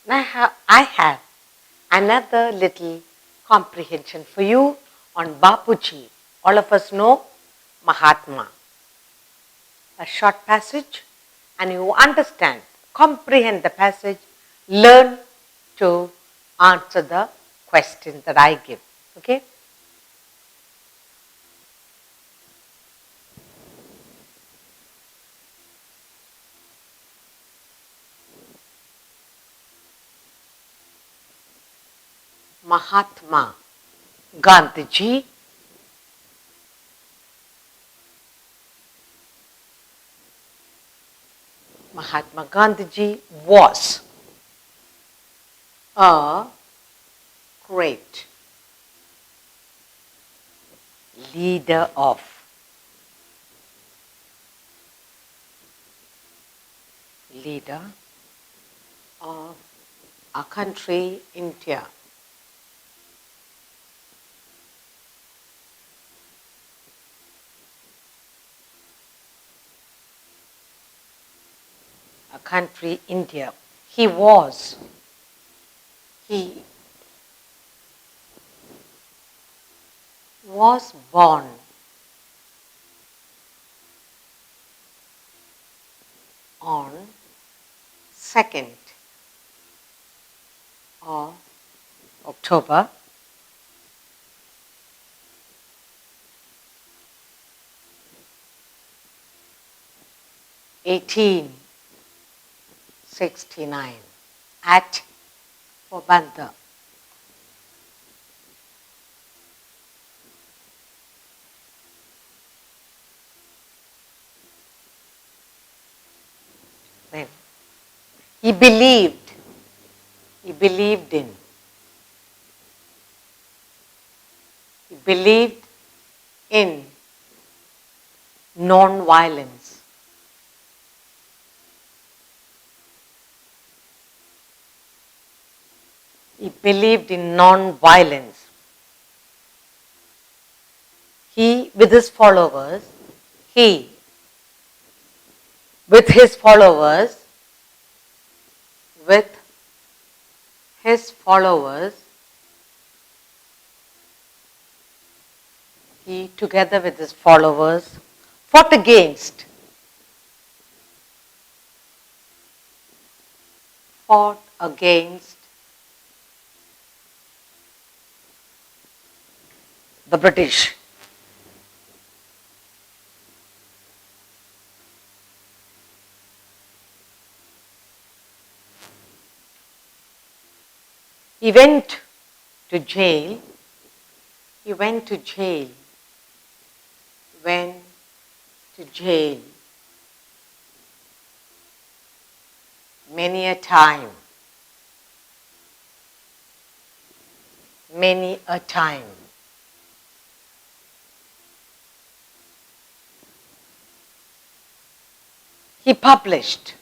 I have another little comprehension for you on Bapuji. All of us know Mahatma. A short passage, and you understand, comprehend the passage, learn to answer the question that I give. Okay? Mahatma Gandhiji Mahatma Gandhiji was a great leader of our country, India. Our country, India. He was born on 2nd of October 1869 at Porbandar. Then he believed in non-violence. He believed in non-violence. With his followers, he together with his followers, fought against the British. He went to jail many a time. He published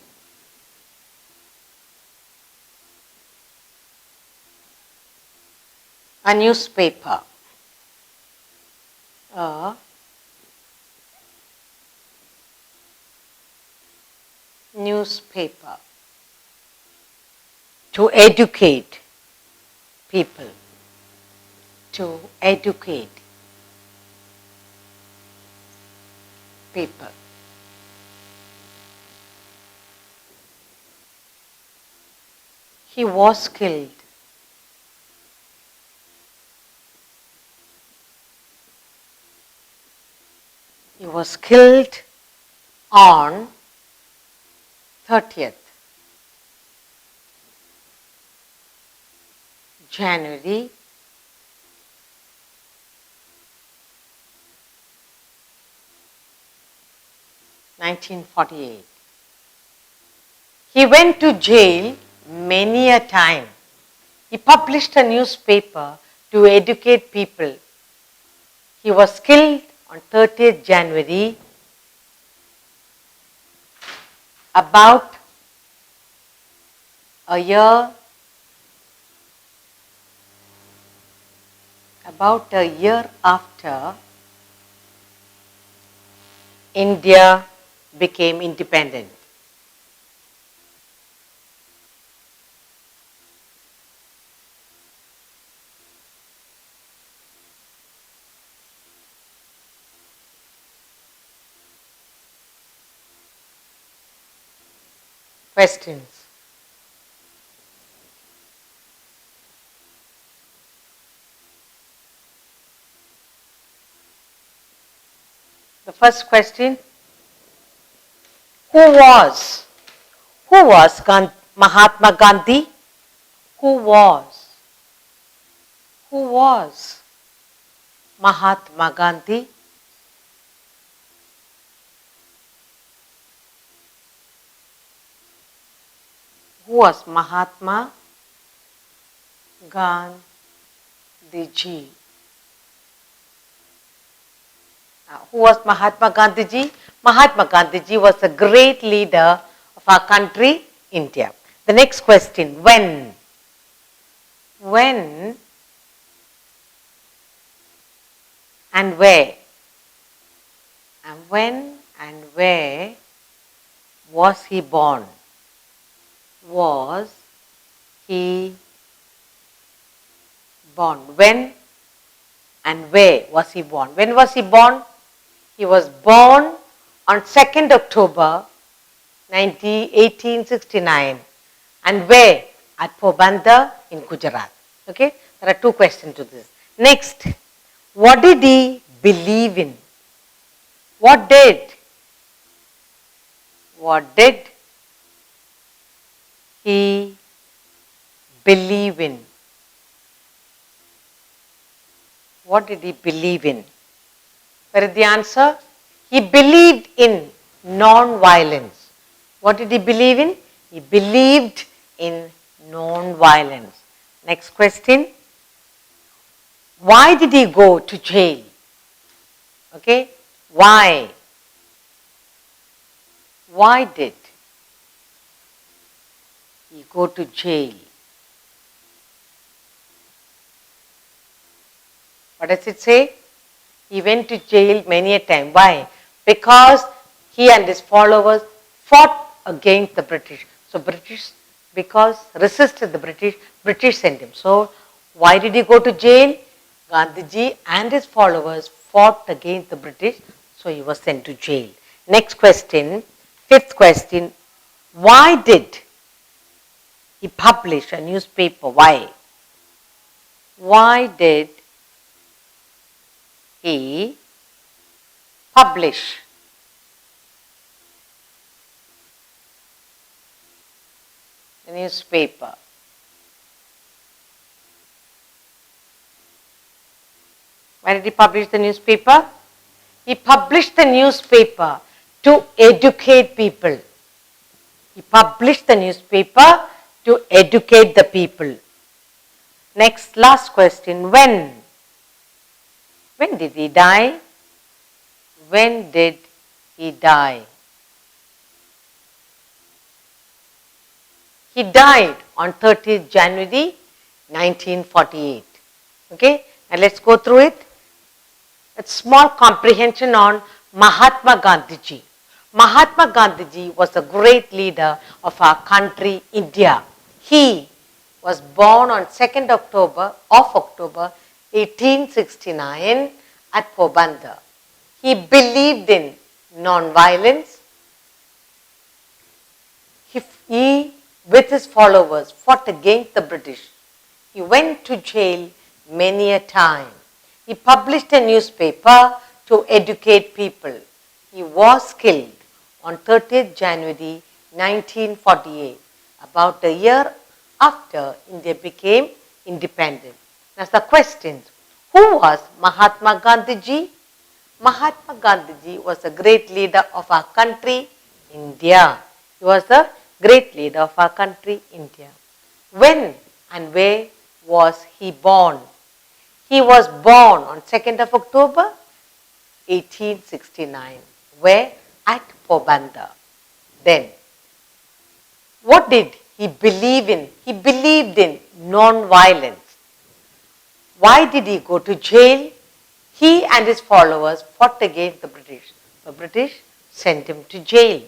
a newspaper, to educate people, He was killed. He was killed on 30th January 1948. He went to jail many a time. He published a newspaper to educate people. He was killed on 30th January, about a year after India became independent. Questions? The first question, who was Mahatma Gandhi? Who was Mahatma Gandhi? Who was Mahatma Gandhiji? Who was Mahatma Gandhiji? Mahatma Gandhiji was a great leader of our country, India. The next question, when? When and where? And when and where was he born? Was he born? When and where was he born? When was he born? He was born on 2nd October 1869. And where? At Porbandar in Gujarat. Okay? There are two questions to this. Next, what did he believe in? What did he believe in? What did he believe in? Where is the answer? He believed in non-violence. What did he believe in? He believed in non-violence. Next question. Why did he go to jail? Okay? Why? Why did he go to jail? What does it say? He went to jail many a time. Why? Because he and his followers fought against the British. So because resisted the British sent him. So why did he go to jail? Gandhiji and his followers fought against the British, so he was sent to jail. Next question, fifth question, why did he publish a newspaper? Why? Why did he publish the newspaper? Why did he publish the newspaper? He published the newspaper to educate people. He published the newspaper to educate the people. Next, last question, when? When did he die? When did he die? He died on 30th January 1948. Okay, and let's go through it. A small comprehension on Mahatma Gandhiji. Mahatma Gandhiji was a great leader of our country, India. He was born on 2nd October 1869 at Porbandar. He believed in non-violence. He, with his followers, fought against the British. He went to jail many a time. He published a newspaper to educate people. He was killed on 30th January 1948, about a year after India became independent. Now the questions, who was Mahatma Gandhiji? Mahatma Gandhiji was a great leader of our country, India. He was a great leader of our country, India. When and where was he born? He was born on 2nd of October 1869. Where? At Porbandar. Then, what did he believe in? He believed in non-violence. Why did he go to jail? He and his followers fought against the British. The British sent him to jail.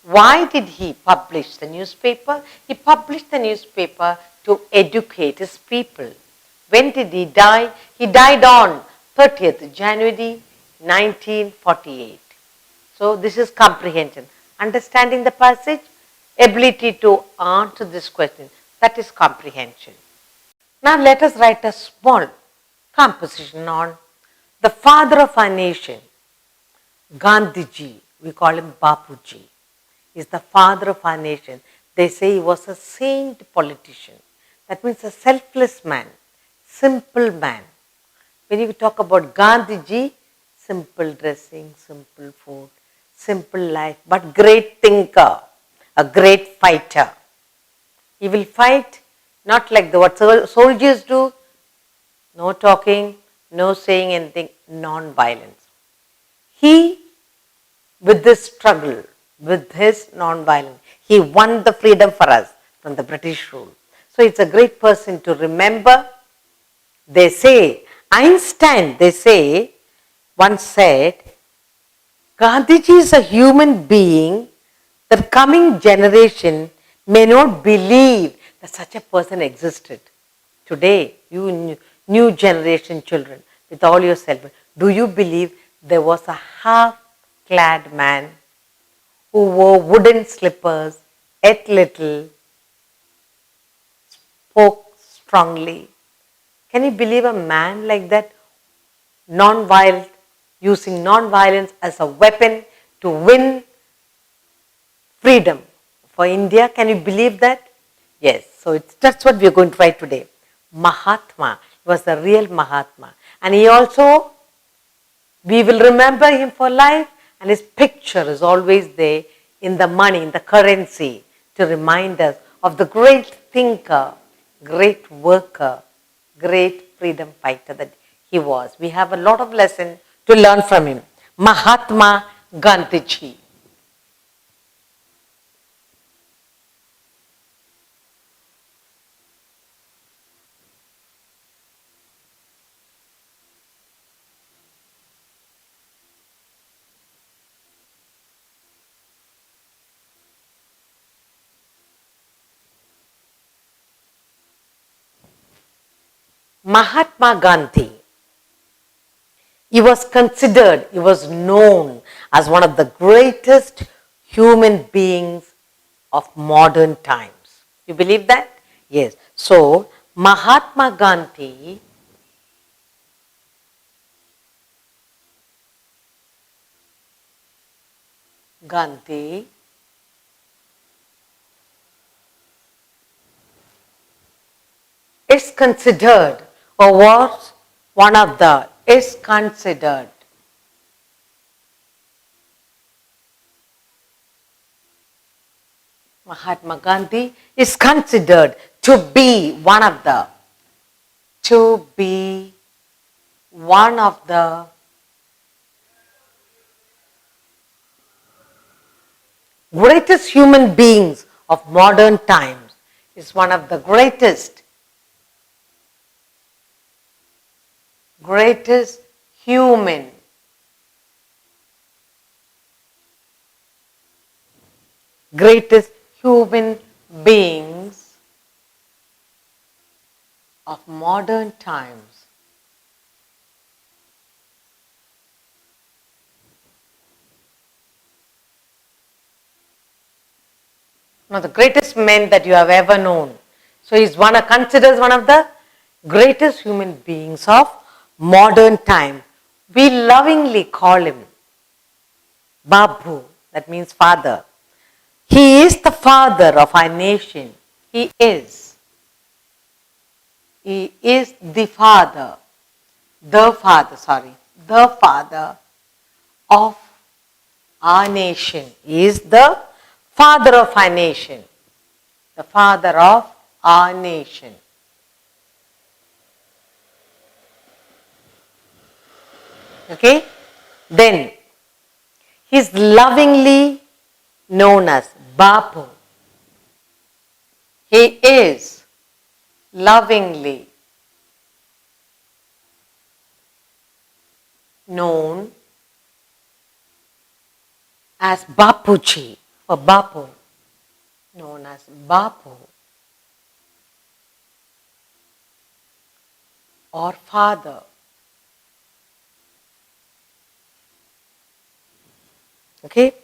Why did he publish the newspaper? He published the newspaper to educate his people. When did he die? He died on 30th January 1948. So this is comprehension. Understanding the passage? ability to answer this question. That is comprehension. Now let us write a small composition on the father of our nation, Gandhiji. We call him Bapuji. He is the father of our nation. They say he was a saint politician. That means a selfless man, simple man. When you talk about Gandhiji, simple dressing, simple food, simple life, but great thinker, a great fighter. He will fight not like what soldiers do, no talking, no saying anything, non-violence. He, with this struggle, with his non-violence, he won the freedom for us from the British rule. So it's a great person to remember. They say, Einstein, once said, Gandhiji is a human being that coming generation may not believe that such a person existed. Today, you new generation children, with all your self, do you believe there was a half-clad man who wore wooden slippers, ate little, spoke strongly? Can you believe a man like that, non-violent, using non-violence as a weapon to win freedom for India? Can you believe that? Yes. So that's what we are going to write today. Mahatma was the real Mahatma. And he also, we will remember him for life, and his picture is always there in the money, in the currency, to remind us of the great thinker, great worker, great freedom fighter that he was. We have a lot of lesson to learn from him. Mahatma Gandhiji. Mahatma Gandhi, he was considered, he was known as one of the greatest human beings of modern times. You believe that? Yes. So, Mahatma Gandhi is considered, or was one of the, is considered Mahatma Gandhi is considered to be one of the, greatest human beings of modern times. Is one of the greatest human beings of modern times. One of the greatest men that you have ever known. So he's considers one of the greatest human beings of modern time. We lovingly call him Babu, that means father. He is the father of our nation. He is the father of our nation. He is the father of our nation. The father of our nation. Okay? Then, he is lovingly known as Bapu. He is lovingly known as Bapuji or Bapu, known as Bapu or father. Okay?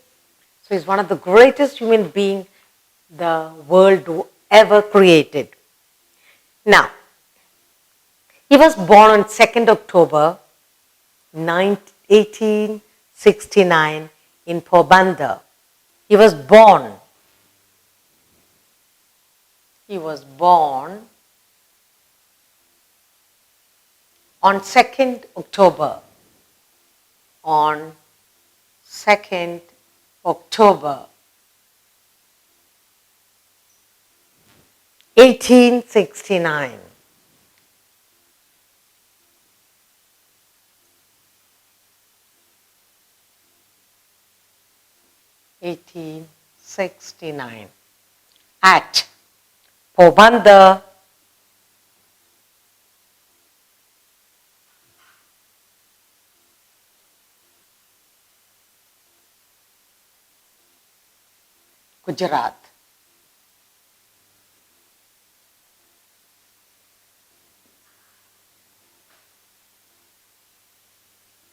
So he's one of the greatest human beings the world ever created. Now, he was born on 2nd October 1869 in Porbandar. He was born on 2nd October, on 2nd October 1869. At Porbandar, Gujarat.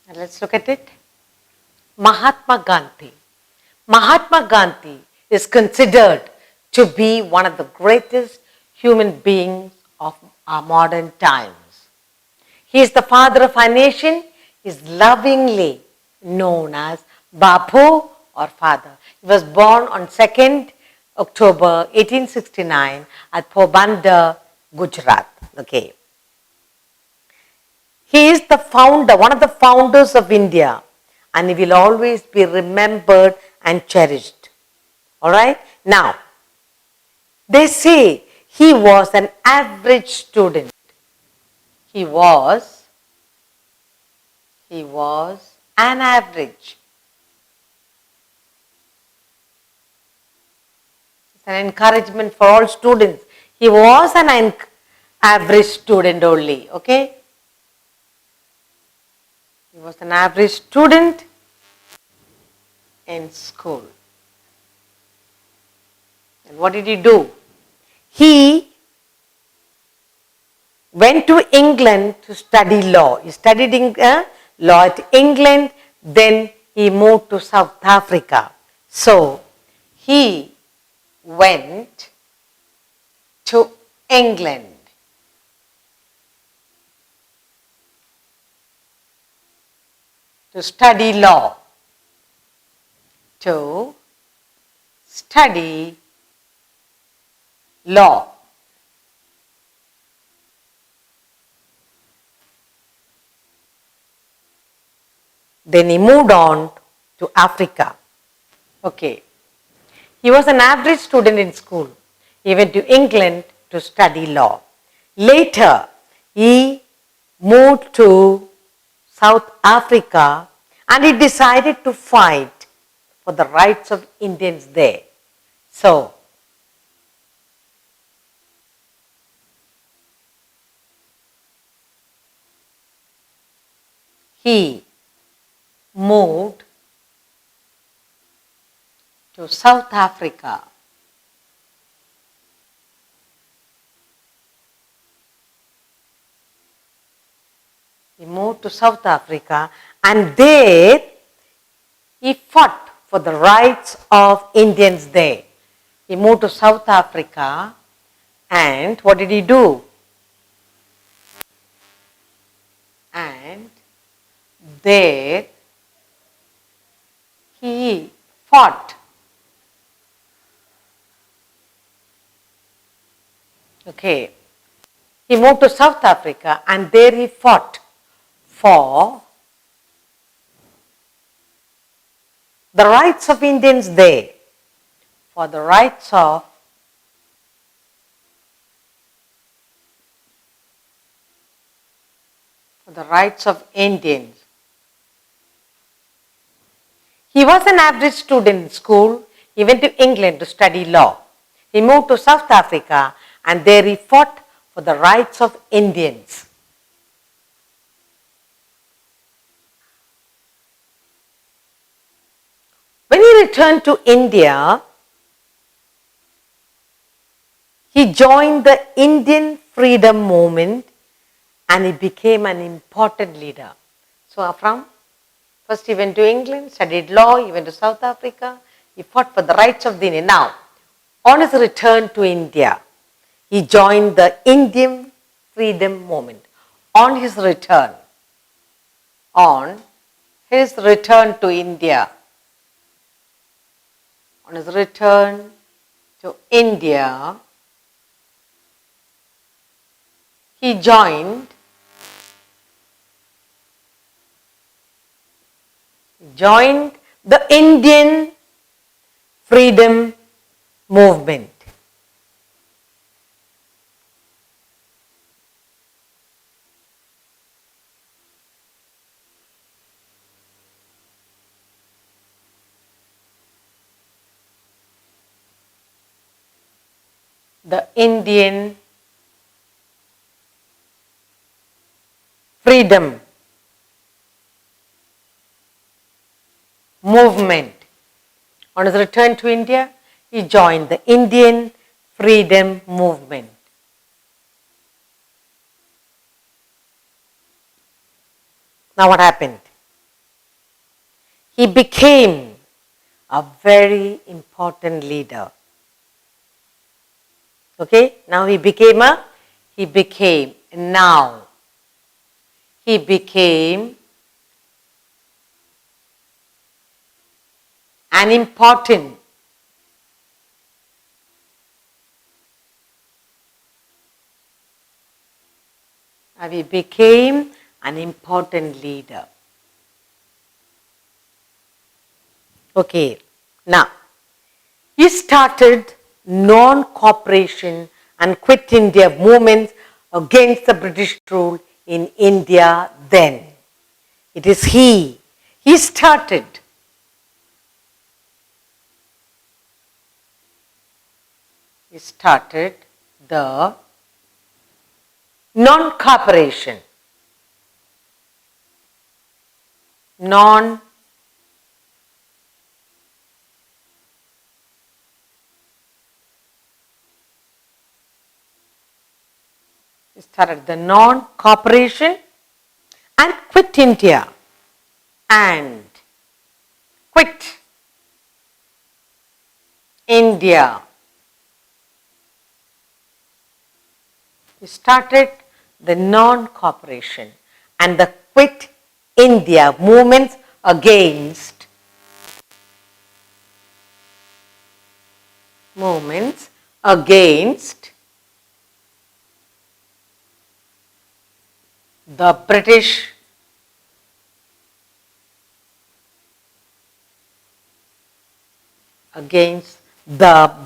And let's look at it. Mahatma Gandhi. Mahatma Gandhi is considered to be one of the greatest human beings of our modern times. He is the father of our nation. He is lovingly known as Bapu or father. He was born on 2nd October 1869 at Porbandar, Gujarat. Okay. He is the founder, one of the founders of India, and he will always be remembered and cherished. All right? Now, they say he was an average student. He was an average. It's an encouragement for all students. He was an average student only. Okay? He was an average student in school. And what did he do? He went to England to study law. He studied law at England, then he moved to South Africa. So, he went to England. To study law. To study law. Then he moved on to Africa. Okay. He was an average student in school. He went to England to study law. Later, he moved to South Africa and he decided to fight for the rights of Indians there. So, he moved to South Africa. He moved to South Africa and there he fought for the rights of Indians there. He moved to South Africa and what did he do? And there he fought. Okay. He moved to South Africa and there he fought for the rights of Indians there. For the rights of Indians. He was an average student in school. He went to England to study law. He moved to South Africa and there he fought for the rights of Indians. When he returned to India, he joined the Indian freedom movement and he became an important leader. So first he went to England, studied law, he went to South Africa, he fought for the rights of the Indian. Now, On his return to India, he joined the Indian freedom movement. On his return to India, on his return to India, he joined the Indian freedom movement. The Indian freedom movement. On his return to India, he joined the Indian freedom movement. Now what happened? He became a very important leader. Okay, now he became an important leader. Okay, now he started non-cooperation and quit India movements against the British rule in India then. It is he started the non-cooperation, non-cooperation and quit India He started the non-cooperation and the quit India movements against the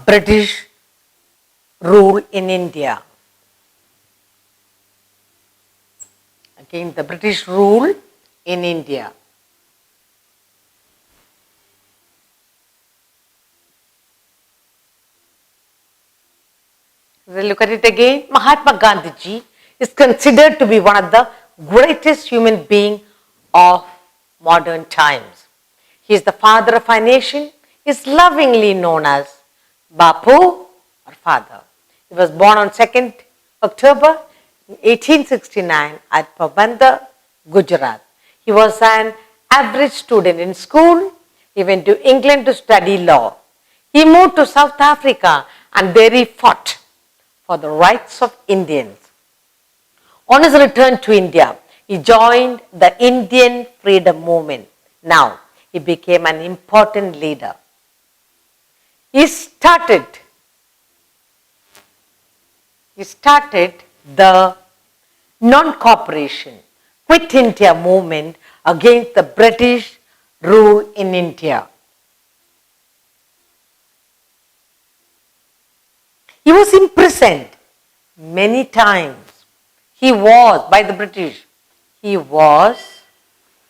British rule in India. Against the British rule in India. We'll look at it again. Mahatma Gandhiji is considered to be one of the greatest human beings of modern times. He is the father of our nation. He is lovingly known as Bapu or Father. He was born on 2nd October 1869 at Pebbles, Gujarat. He was an average student in school. He went to England to study law. He moved to South Africa and there he fought for the rights of Indians. On his return to India, he joined the Indian freedom movement. Now, he became an important leader. He started the non-cooperation, quit India movement against the British rule in India. He was imprisoned many times. He was, by the British, he was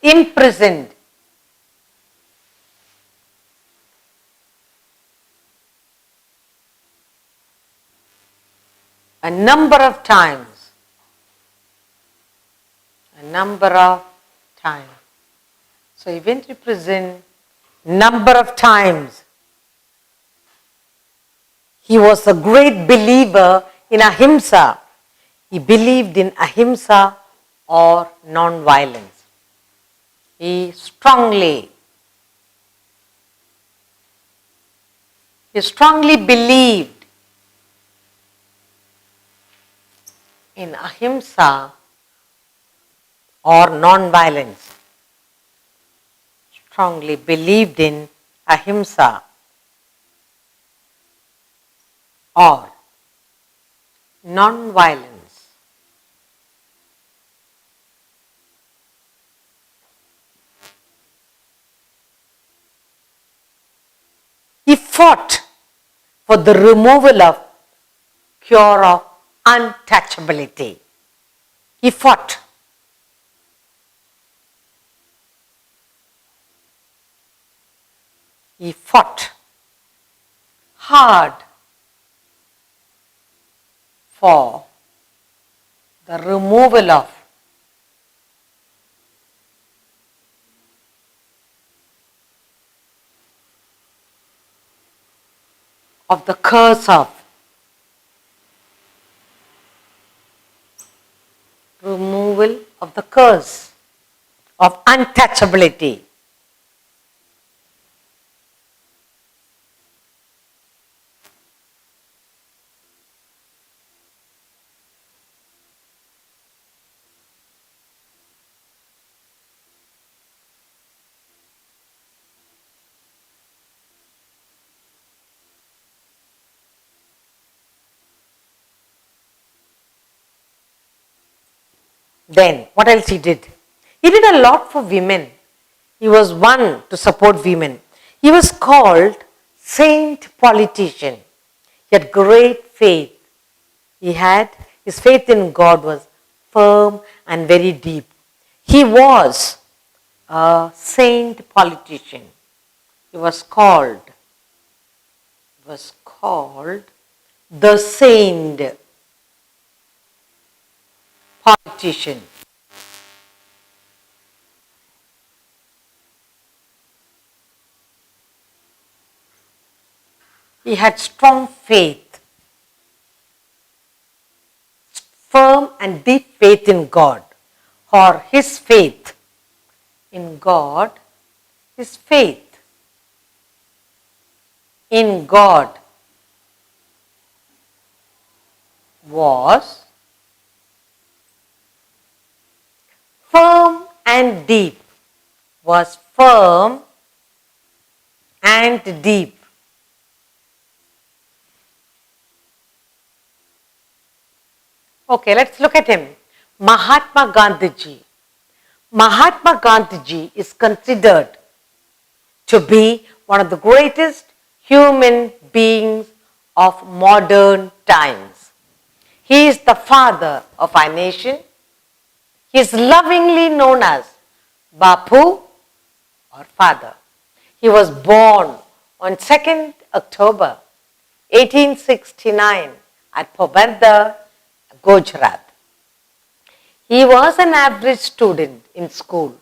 imprisoned. A number of times. So he went to prison number of times. He was a great believer in ahimsa. He believed in ahimsa or non-violence. He strongly He strongly believed in ahimsa or non-violence. Strongly believed in ahimsa or non-violence. He fought for the removal of cure of untouchability. He fought. He fought hard for the removal of the curse of removal of the curse of untouchability. Then, what else he did? He did a lot for women. He was one to support women. He was called saint politician. He had great faith. His faith in God was firm and very deep. He was a saint politician. He was called the saint politician. He had strong faith, firm and deep faith in God, or his faith in God, his faith in God was firm and deep, was firm and deep. Okay, let's look at him. Mahatma Gandhiji. Mahatma Gandhiji is considered to be one of the greatest human beings of modern times. He is the father of our nation. He is lovingly known as Bapu or father. He was born on 2nd October 1869 at Pebbles, Gujarat. He was an average student in school.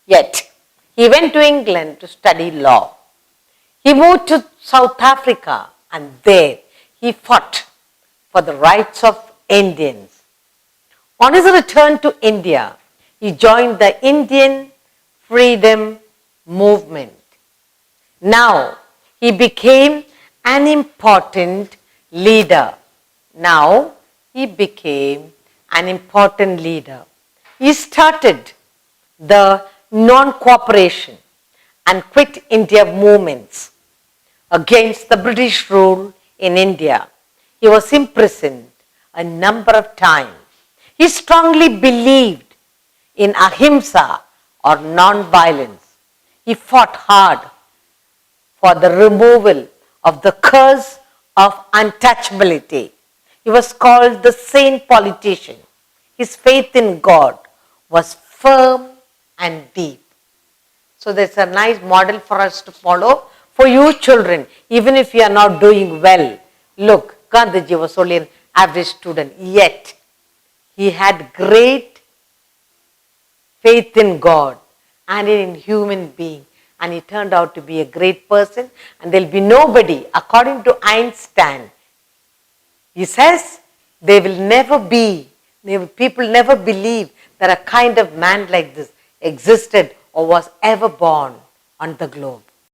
Yet, he went to England to study law. He moved to South Africa and there he fought for the rights of Indians. On his return to India, he joined the Indian freedom movement. Now, he became an important leader. He started the non-cooperation and quit India movements against the British rule in India. He was imprisoned a number of times. He strongly believed in ahimsa or non-violence. He fought hard for the removal of the curse of untouchability. He was called the saint politician. His faith in God was firm and deep. So that's a nice model for us to follow. For you children, even if you are not doing well, look, Gandhiji was only an average student, yet he had great faith in God and in human being, and he turned out to be a great person, and there will be nobody, according to Einstein, he says, people never believe that a kind of man like this existed or was ever born on the globe.